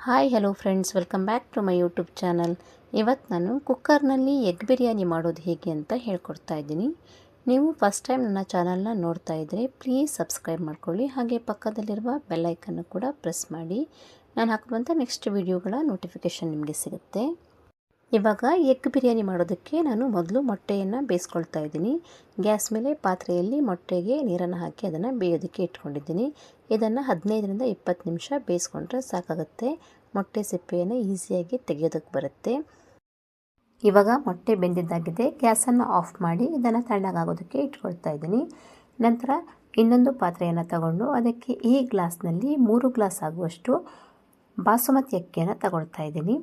Hi hello friends, welcome back to my YouTube channel. ಇವತ್ತು ನಾನು ಕುಕ್ಕರ್ನಲ್ಲಿ egg biryani ಮಾಡೋದು ಹೇಗೆ ಅಂತ ಹೇಳ್ಕೊಡ್ತಾ ಇದ್ದೀನಿ. ನೀವು ಫಸ್ಟ್ ಟೈಮ್ ನನ್ನ ಚಾನಲ್ನ ನೋಡ್ತಾ ಇದ್ದರೆ ಪ್ಲೀಸ್ ಸಬ್ಸ್ಕ್ರೈಬ್ ಮಾಡ್ಕೊಳ್ಳಿ, ಹಾಗೆ ಪಕ್ಕದಲ್ಲಿರುವ ಬೆಲ್ ಐಕನ್ನು ಕೂಡ ಪ್ರೆಸ್ ಮಾಡಿ. ನಾನು ಹಾಕುವಂಥ ನೆಕ್ಸ್ಟ್ ವಿಡಿಯೋಗಳ ನೋಟಿಫಿಕೇಷನ್ ನಿಮಗೆ ಸಿಗುತ್ತೆ. ಇವಾಗ ಎಗ್ ಬಿರಿಯಾನಿ ಮಾಡೋದಕ್ಕೆ ನಾನು ಮೊದಲು ಮೊಟ್ಟೆಯನ್ನು ಬೇಯಿಸ್ಕೊಳ್ತಾ ಇದ್ದೀನಿ. ಗ್ಯಾಸ್ ಮೇಲೆ ಪಾತ್ರೆಯಲ್ಲಿ ಮೊಟ್ಟೆಗೆ ನೀರನ್ನು ಹಾಕಿ ಅದನ್ನು ಬೇಯೋದಕ್ಕೆ ಇಟ್ಕೊಂಡಿದ್ದೀನಿ. ಇದನ್ನು 15ರಿಂದ 20 ನಿಮಿಷ ಬೇಯಿಸ್ಕೊಂಡ್ರೆ ಸಾಕಾಗುತ್ತೆ. ಮೊಟ್ಟೆ ಸಿಪ್ಪೆಯನ್ನು ಈಸಿಯಾಗಿ ತೆಗೆಯೋದಕ್ಕೆ ಬರುತ್ತೆ. ಇವಾಗ ಮೊಟ್ಟೆ ಬೆಂದಿದ್ದಾಗಿದೆ. ಗ್ಯಾಸನ್ನು ಆಫ್ ಮಾಡಿ ಇದನ್ನು ತಣ್ಣಗಾಗೋದಕ್ಕೆ ಇಟ್ಕೊಳ್ತಾ ಇದ್ದೀನಿ. ನಂತರ ಇನ್ನೊಂದು ಪಾತ್ರೆಯನ್ನು ತಗೊಂಡು ಅದಕ್ಕೆ ಈ ಗ್ಲಾಸ್ನಲ್ಲಿ 3 ಗ್ಲಾಸ್ ಆಗುವಷ್ಟು ಬಾಸುಮತಿ ಅಕ್ಕಿಯನ್ನು ತಗೊಳ್ತಾ ಇದ್ದೀನಿ.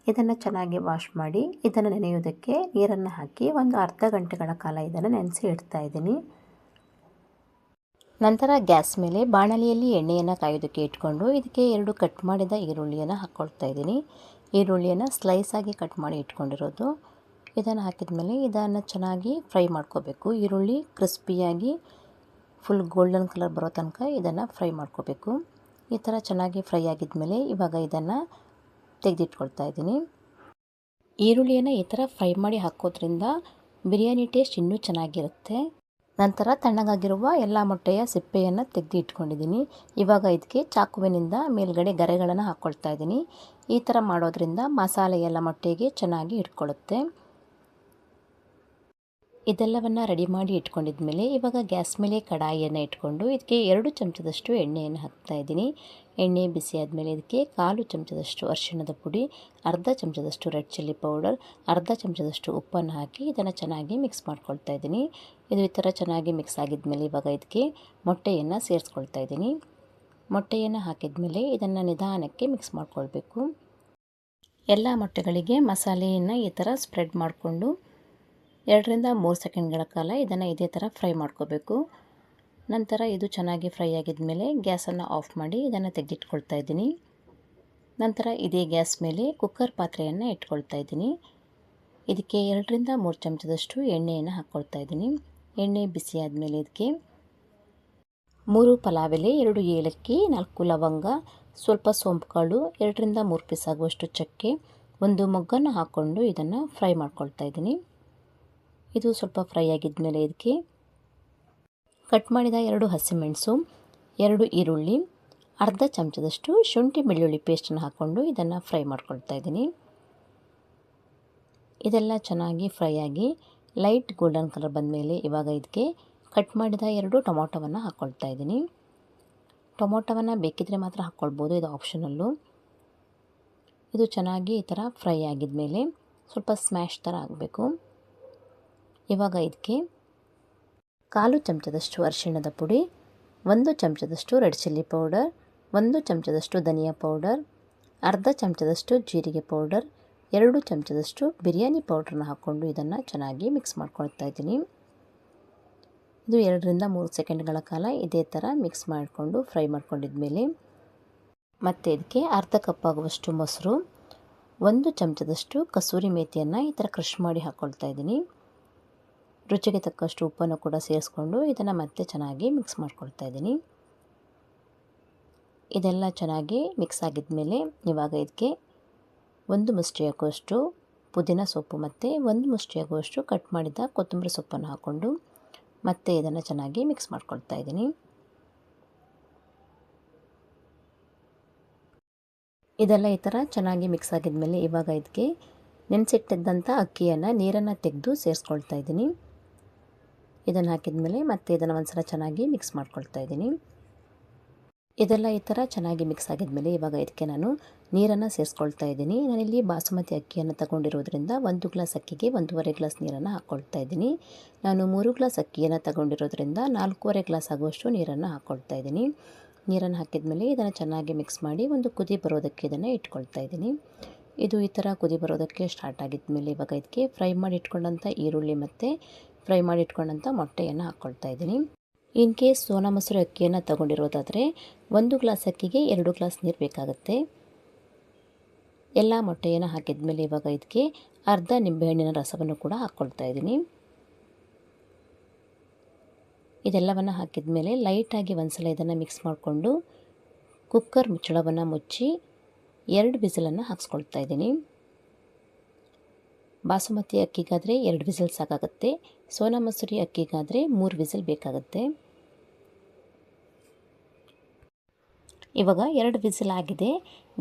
ಇದನ್ನು ಚೆನ್ನಾಗಿ ವಾಶ್ ಮಾಡಿ ಇದನ್ನು ನೆನೆಯೋದಕ್ಕೆ ನೀರನ್ನು ಹಾಕಿ ಒಂದು ಅರ್ಧ ಗಂಟೆಗಳ ಕಾಲ ಇದನ್ನು ನೆನೆಸಿ ಇಡ್ತಾ ಇದ್ದೀನಿ. ನಂತರ ಗ್ಯಾಸ್ ಮೇಲೆ ಬಾಣಲಿಯಲ್ಲಿ ಎಣ್ಣೆಯನ್ನು ಕಾಯೋದಕ್ಕೆ ಇಟ್ಕೊಂಡು ಇದಕ್ಕೆ 2 ಕಟ್ ಮಾಡಿದ ಈರುಳ್ಳಿಯನ್ನು ಹಾಕ್ಕೊಳ್ತಾ ಇದ್ದೀನಿ. ಈರುಳ್ಳಿಯನ್ನು ಸ್ಲೈಸ್ ಆಗಿ ಕಟ್ ಮಾಡಿ ಇಟ್ಕೊಂಡಿರೋದು. ಇದನ್ನು ಹಾಕಿದ ಮೇಲೆ ಇದನ್ನು ಚೆನ್ನಾಗಿ ಫ್ರೈ ಮಾಡ್ಕೋಬೇಕು. ಈರುಳ್ಳಿ ಕ್ರಿಸ್ಪಿಯಾಗಿ ಫುಲ್ ಗೋಲ್ಡನ್ ಕಲರ್ ಬರೋ ತನಕ ಇದನ್ನು ಫ್ರೈ ಮಾಡ್ಕೋಬೇಕು. ಈ ಥರ ಚೆನ್ನಾಗಿ ಫ್ರೈ ಆಗಿದ್ಮೇಲೆ ಇವಾಗ ಇದನ್ನು ತೆಗೆದಿಟ್ಕೊಳ್ತಾ ಇದ್ದೀನಿ. ಈರುಳ್ಳಿಯನ್ನು ಈ ಥರ ಫ್ರೈ ಮಾಡಿ ಹಾಕೋದ್ರಿಂದ ಬಿರಿಯಾನಿ ಟೇಸ್ಟ್ ಇನ್ನೂ ಚೆನ್ನಾಗಿರುತ್ತೆ. ನಂತರ ತಣ್ಣಗಾಗಿರುವ ಎಲ್ಲ ಮೊಟ್ಟೆಯ ಸಿಪ್ಪೆಯನ್ನು ತೆಗೆದು ಇಟ್ಕೊಂಡಿದ್ದೀನಿ. ಇವಾಗ ಇದಕ್ಕೆ ಚಾಕುವಿನಿಂದ ಮೇಲ್ಗಡೆ ಗರೆಗಳನ್ನು ಹಾಕ್ಕೊಳ್ತಾ ಇದ್ದೀನಿ. ಈ ಥರ ಮಾಡೋದ್ರಿಂದ ಮಸಾಲೆ ಎಲ್ಲ ಮೊಟ್ಟೆಗೆ ಚೆನ್ನಾಗಿ ಇಟ್ಕೊಳ್ಳುತ್ತೆ. ಇದೆಲ್ಲವನ್ನು ರೆಡಿ ಮಾಡಿ ಇಟ್ಕೊಂಡಿದ್ಮೇಲೆ ಇವಾಗ ಗ್ಯಾಸ್ ಮೇಲೆ ಕಡಾಯಿಯನ್ನು ಇಟ್ಕೊಂಡು ಇದಕ್ಕೆ 2 ಚಮಚದಷ್ಟು ಎಣ್ಣೆಯನ್ನು ಹಾಕ್ತಾ ಇದ್ದೀನಿ. ಎಣ್ಣೆ ಬಿಸಿ ಆದಮೇಲೆ ಇದಕ್ಕೆ 1/4 ಚಮಚದಷ್ಟು ಅರಿಶಿಣದ ಪುಡಿ, ಅರ್ಧ ಚಮಚದಷ್ಟು ರೆಡ್ ಚಿಲ್ಲಿ ಪೌಡರ್, ಅರ್ಧ ಚಮಚದಷ್ಟು ಉಪ್ಪನ್ನು ಹಾಕಿ ಇದನ್ನು ಚೆನ್ನಾಗಿ ಮಿಕ್ಸ್ ಮಾಡ್ಕೊಳ್ತಾ ಇದ್ದೀನಿ. ಇದು ಈ ಥರ ಚೆನ್ನಾಗಿ ಮಿಕ್ಸ್ ಆಗಿದ್ಮೇಲೆ ಇವಾಗ ಇದಕ್ಕೆ ಮೊಟ್ಟೆಯನ್ನು ಸೇರಿಸ್ಕೊಳ್ತಾ ಇದ್ದೀನಿ. ಮೊಟ್ಟೆಯನ್ನು ಹಾಕಿದ್ಮೇಲೆ ಇದನ್ನು ನಿಧಾನಕ್ಕೆ ಮಿಕ್ಸ್ ಮಾಡ್ಕೊಳ್ಬೇಕು. ಎಲ್ಲ ಮೊಟ್ಟೆಗಳಿಗೆ ಮಸಾಲೆಯನ್ನು ಈ ಥರ ಸ್ಪ್ರೆಡ್ ಮಾಡಿಕೊಂಡು 2ರಿಂದ 3 ಸೆಕೆಂಡ್ಗಳ ಕಾಲ ಇದನ್ನು ಇದೇ ಥರ ಫ್ರೈ ಮಾಡ್ಕೋಬೇಕು. ನಂತರ ಇದು ಚೆನ್ನಾಗಿ ಫ್ರೈ ಆಗಿದ್ಮೇಲೆ ಗ್ಯಾಸನ್ನು ಆಫ್ ಮಾಡಿ ಇದನ್ನು ತೆಗೆದಿಟ್ಕೊಳ್ತಾ ಇದ್ದೀನಿ. ನಂತರ ಇದೇ ಗ್ಯಾಸ್ ಮೇಲೆ ಕುಕ್ಕರ್ ಪಾತ್ರೆಯನ್ನು ಇಟ್ಕೊಳ್ತಾ ಇದ್ದೀನಿ. ಇದಕ್ಕೆ 2ರಿಂದ 3 ಚಮಚದಷ್ಟು ಎಣ್ಣೆಯನ್ನು ಹಾಕ್ಕೊಳ್ತಾ ಇದ್ದೀನಿ. ಎಣ್ಣೆ ಬಿಸಿ ಆದಮೇಲೆ ಇದಕ್ಕೆ 3 ಪಲಾವ್ ಎಲೆ, 2 ಏಲಕ್ಕಿ, 4 ಲವಂಗ, ಸ್ವಲ್ಪ ಸೋಂಪು ಕಾಳು, 2ರಿಂದ 3 ಪೀಸ್ ಆಗುವಷ್ಟು ಚಕ್ಕೆ, 1 ಮೊಗ್ಗನ್ನು ಹಾಕ್ಕೊಂಡು ಇದನ್ನು ಫ್ರೈ ಮಾಡ್ಕೊಳ್ತಾ ಇದ್ದೀನಿ. ಇದು ಸ್ವಲ್ಪ ಫ್ರೈ ಆಗಿದ್ಮೇಲೆ ಇದಕ್ಕೆ ಕಟ್ ಮಾಡಿದ 2 ಹಸಿಮೆಣಸು, 2 ಈರುಳ್ಳಿ, ಅರ್ಧ ಚಮಚದಷ್ಟು ಶುಂಠಿ ಬೆಳ್ಳುಳ್ಳಿ ಪೇಸ್ಟನ್ನು ಹಾಕ್ಕೊಂಡು ಇದನ್ನು ಫ್ರೈ ಮಾಡ್ಕೊಳ್ತಾ ಇದ್ದೀನಿ. ಇದೆಲ್ಲ ಚೆನ್ನಾಗಿ ಫ್ರೈ ಆಗಿ ಲೈಟ್ ಗೋಲ್ಡನ್ ಕಲರ್ ಬಂದಮೇಲೆ ಇವಾಗ ಇದಕ್ಕೆ ಕಟ್ ಮಾಡಿದ 2 ಟೊಮೊಟೊವನ್ನು ಹಾಕ್ಕೊಳ್ತಾ ಇದ್ದೀನಿ. ಟೊಮೊಟೊವನ್ನು ಬೇಕಿದ್ರೆ ಮಾತ್ರ ಹಾಕ್ಕೊಳ್ಬೋದು, ಇದು ಆಪ್ಷನಲ್ಲು. ಇದು ಚೆನ್ನಾಗಿ ಈ ಥರ ಫ್ರೈ ಆಗಿದ್ಮೇಲೆ ಸ್ವಲ್ಪ ಸ್ಮ್ಯಾಶ್ ಥರ ಆಗಬೇಕು. ಇವಾಗ ಇದಕ್ಕೆ 1/4 ಚಮಚದಷ್ಟು ಅರಿಶಿಣದ ಪುಡಿ, 1 ಚಮಚದಷ್ಟು ರೆಡ್ ಚಿಲ್ಲಿ ಪೌಡರ್, 1 ಚಮಚದಷ್ಟು ಧನಿಯಾ ಪೌಡರ್, ಅರ್ಧ ಚಮಚದಷ್ಟು ಜೀರಿಗೆ ಪೌಡರ್, 2 ಚಮಚದಷ್ಟು ಬಿರಿಯಾನಿ ಪೌಡ್ರನ್ನ ಹಾಕ್ಕೊಂಡು ಇದನ್ನು ಚೆನ್ನಾಗಿ ಮಿಕ್ಸ್ ಮಾಡ್ಕೊಳ್ತಾ ಇದ್ದೀನಿ. ಇದು 2ರಿಂದ 3 ಸೆಕೆಂಡ್ಗಳ ಕಾಲ ಇದೇ ಥರ ಮಿಕ್ಸ್ ಮಾಡಿಕೊಂಡು ಫ್ರೈ ಮಾಡ್ಕೊಂಡಿದ್ಮೇಲೆ ಮತ್ತು ಇದಕ್ಕೆ ಅರ್ಧ ಕಪ್ ಆಗುವಷ್ಟು ಮೊಸರು, 1 ಚಮಚದಷ್ಟು ಕಸೂರಿ ಮೇಥಿಯನ್ನು ಈ ಥರ ಕ್ರಷ್ ಮಾಡಿ ಹಾಕ್ಕೊಳ್ತಾ ಇದ್ದೀನಿ. ರುಚಿಗೆ ತಕ್ಕಷ್ಟು ಉಪ್ಪನ್ನು ಕೂಡ ಸೇರಿಸ್ಕೊಂಡು ಇದನ್ನು ಮತ್ತೆ ಚೆನ್ನಾಗಿ ಮಿಕ್ಸ್ ಮಾಡ್ಕೊಳ್ತಾ ಇದ್ದೀನಿ. ಇದೆಲ್ಲ ಚೆನ್ನಾಗಿ ಮಿಕ್ಸ್ ಆಗಿದ್ಮೇಲೆ ಇವಾಗ ಇದಕ್ಕೆ 1 ಮುಷ್ಟಿಯಾಗುವಷ್ಟು ಪುದೀನ ಸೊಪ್ಪು ಮತ್ತು 1 ಮುಷ್ಟಿಯಾಗುವಷ್ಟು ಕಟ್ ಮಾಡಿದ ಕೊತ್ತಂಬರಿ ಸೊಪ್ಪನ್ನು ಹಾಕ್ಕೊಂಡು ಮತ್ತೆ ಇದನ್ನು ಚೆನ್ನಾಗಿ ಮಿಕ್ಸ್ ಮಾಡ್ಕೊಳ್ತಾ ಇದ್ದೀನಿ. ಇದೆಲ್ಲ ಈ ಥರ ಚೆನ್ನಾಗಿ ಮಿಕ್ಸ್ ಆಗಿದ್ಮೇಲೆ ಇವಾಗ ಇದಕ್ಕೆ ನೆನೆಸಿಟ್ಟಿದ್ದಂಥ ಅಕ್ಕಿಯನ್ನು ನೀರನ್ನು ತೆಗೆದು ಸೇರಿಸ್ಕೊಳ್ತಾ ಇದ್ದೀನಿ. ಇದನ್ನು ಹಾಕಿದ್ಮೇಲೆ ಮತ್ತೆ ಇದನ್ನು ಒಂದು ಸಲ ಚೆನ್ನಾಗಿ ಮಿಕ್ಸ್ ಮಾಡ್ಕೊಳ್ತಾ ಇದ್ದೀನಿ. ಇದೆಲ್ಲ ಈ ಥರ ಚೆನ್ನಾಗಿ ಮಿಕ್ಸ್ ಆಗಿದ್ಮೇಲೆ ಇವಾಗ ಇದಕ್ಕೆ ನಾನು ನೀರನ್ನು ಸೇರಿಸ್ಕೊಳ್ತಾ ಇದ್ದೀನಿ. ನಾನಿಲ್ಲಿ ಬಾಸುಮತಿ ಅಕ್ಕಿಯನ್ನು ತಗೊಂಡಿರೋದ್ರಿಂದ 1 ಗ್ಲಾಸ್ ಅಕ್ಕಿಗೆ 1.5 ಗ್ಲಾಸ್ ನೀರನ್ನು ಹಾಕ್ಕೊಳ್ತಾ ಇದ್ದೀನಿ. ನಾನು 3 ಗ್ಲಾಸ್ ಅಕ್ಕಿಯನ್ನು ತಗೊಂಡಿರೋದ್ರಿಂದ 4.25 ಗ್ಲಾಸ್ ಆಗುವಷ್ಟು ನೀರನ್ನು ಹಾಕ್ಕೊಳ್ತಾ ಇದ್ದೀನಿ. ನೀರನ್ನು ಹಾಕಿದ್ಮೇಲೆ ಇದನ್ನು ಚೆನ್ನಾಗಿ ಮಿಕ್ಸ್ ಮಾಡಿ ಒಂದು ಕುದಿ ಬರೋದಕ್ಕೆ ಇದನ್ನು ಇಟ್ಕೊಳ್ತಾ ಇದ್ದೀನಿ. ಇದು ಈ ಥರ ಕುದಿ ಬರೋದಕ್ಕೆ ಸ್ಟಾರ್ಟ್ ಆಗಿದ್ಮೇಲೆ ಇವಾಗ ಇದಕ್ಕೆ ಫ್ರೈ ಮಾಡಿ ಇಟ್ಕೊಂಡಂಥ ಈರುಳ್ಳಿ ಮತ್ತು ಫ್ರೈ ಮಾಡಿ ಇಟ್ಕೊಂಡಂಥ ಮೊಟ್ಟೆಯನ್ನು ಹಾಕ್ಕೊಳ್ತಾ ಇದ್ದೀನಿ. ಇನ್ ಕೇಸ್ ಸೋನಾ ಮೊಸರು ಅಕ್ಕಿಯನ್ನು ತಗೊಂಡಿರೋದಾದರೆ 1 ಗ್ಲಾಸ್ ಅಕ್ಕಿಗೆ 2 ಗ್ಲಾಸ್ ನೀರು ಬೇಕಾಗುತ್ತೆ. ಎಲ್ಲ ಮೊಟ್ಟೆಯನ್ನು ಹಾಕಿದ್ಮೇಲೆ ಇವಾಗ ಇದಕ್ಕೆ ಅರ್ಧ ನಿಂಬೆಹಣ್ಣಿನ ರಸವನ್ನು ಕೂಡ ಹಾಕ್ಕೊಳ್ತಾ ಇದ್ದೀನಿ. ಇದೆಲ್ಲವನ್ನು ಹಾಕಿದ್ಮೇಲೆ ಲೈಟಾಗಿ ಒಂದು ಸಲ ಇದನ್ನು ಮಿಕ್ಸ್ ಮಾಡಿಕೊಂಡು ಕುಕ್ಕರ್ ಮುಚ್ಚಳವನ್ನು ಮುಚ್ಚಿ 2 ವಿಸಿಲನ್ನು ಹಾಕ್ಸ್ಕೊಳ್ತಾ ಇದ್ದೀನಿ. ಬಾಸುಮತಿ ಅಕ್ಕಿಗಾದರೆ 2 ವಿಸಿಲ್ ಸಾಕಾಗುತ್ತೆ. ಸೋನಾ ಮಸೂರಿ ಅಕ್ಕಿಗಾದರೆ 3 ವಿಸಿಲ್ ಬೇಕಾಗುತ್ತೆ. ಇವಾಗ 2 ವಿಸಿಲ್ ಆಗಿದೆ.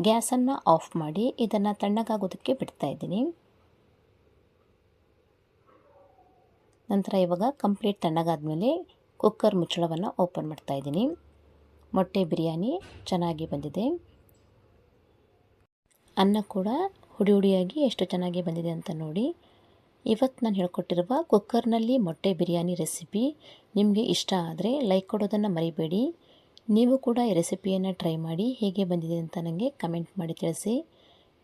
ಗ್ಯಾಸನ್ನು ಆಫ್ ಮಾಡಿ ಇದನ್ನು ತಣ್ಣಗಾಗೋದಕ್ಕೆ ಬಿಡ್ತಾ ಇದ್ದೀನಿ. ನಂತರ ಇವಾಗ ಕಂಪ್ಲೀಟ್ ತಣ್ಣಗಾದ್ಮೇಲೆ ಕುಕ್ಕರ್ ಮುಚ್ಚಳವನ್ನು ಓಪನ್ ಮಾಡ್ತಾ ಇದ್ದೀನಿ. ಮೊಟ್ಟೆ ಬಿರಿಯಾನಿ ಚೆನ್ನಾಗಿ ಬಂದಿದೆ. ಅನ್ನ ಕೂಡ ಹುಡಿ ಹುಡಿಯಾಗಿ ಎಷ್ಟು ಚೆನ್ನಾಗಿ ಬಂದಿದೆ ಅಂತ ನೋಡಿ. ಇವತ್ತು ನಾನು ಹೇಳ್ಕೊಟ್ಟಿರುವ ಕುಕ್ಕರ್ನಲ್ಲಿ ಮೊಟ್ಟೆ ಬಿರಿಯಾನಿ ರೆಸಿಪಿ ನಿಮಗೆ ಇಷ್ಟ ಆದರೆ ಲೈಕ್ ಕೊಡೋದನ್ನು ಮರಿಬೇಡಿ. ನೀವು ಕೂಡ ಈ ರೆಸಿಪಿಯನ್ನು ಟ್ರೈ ಮಾಡಿ ಹೇಗೆ ಬಂದಿದೆ ಅಂತ ನನಗೆ ಕಮೆಂಟ್ ಮಾಡಿ ತಿಳಿಸಿ.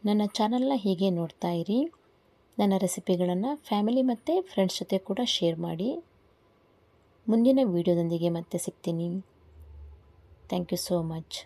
ನನ್ನ ಚಾನಲ್ನ ಹೀಗೆ ನೋಡ್ತಾ ಇರಿ. ನನ್ನ ರೆಸಿಪಿಗಳನ್ನು ಫ್ಯಾಮಿಲಿ ಮತ್ತು ಫ್ರೆಂಡ್ಸ್ ಜೊತೆ ಕೂಡ ಶೇರ್ ಮಾಡಿ. ಮುಂದಿನ ವೀಡಿಯೋದೊಂದಿಗೆ ಮತ್ತೆ ಸಿಗ್ತೀನಿ. Thank you so much.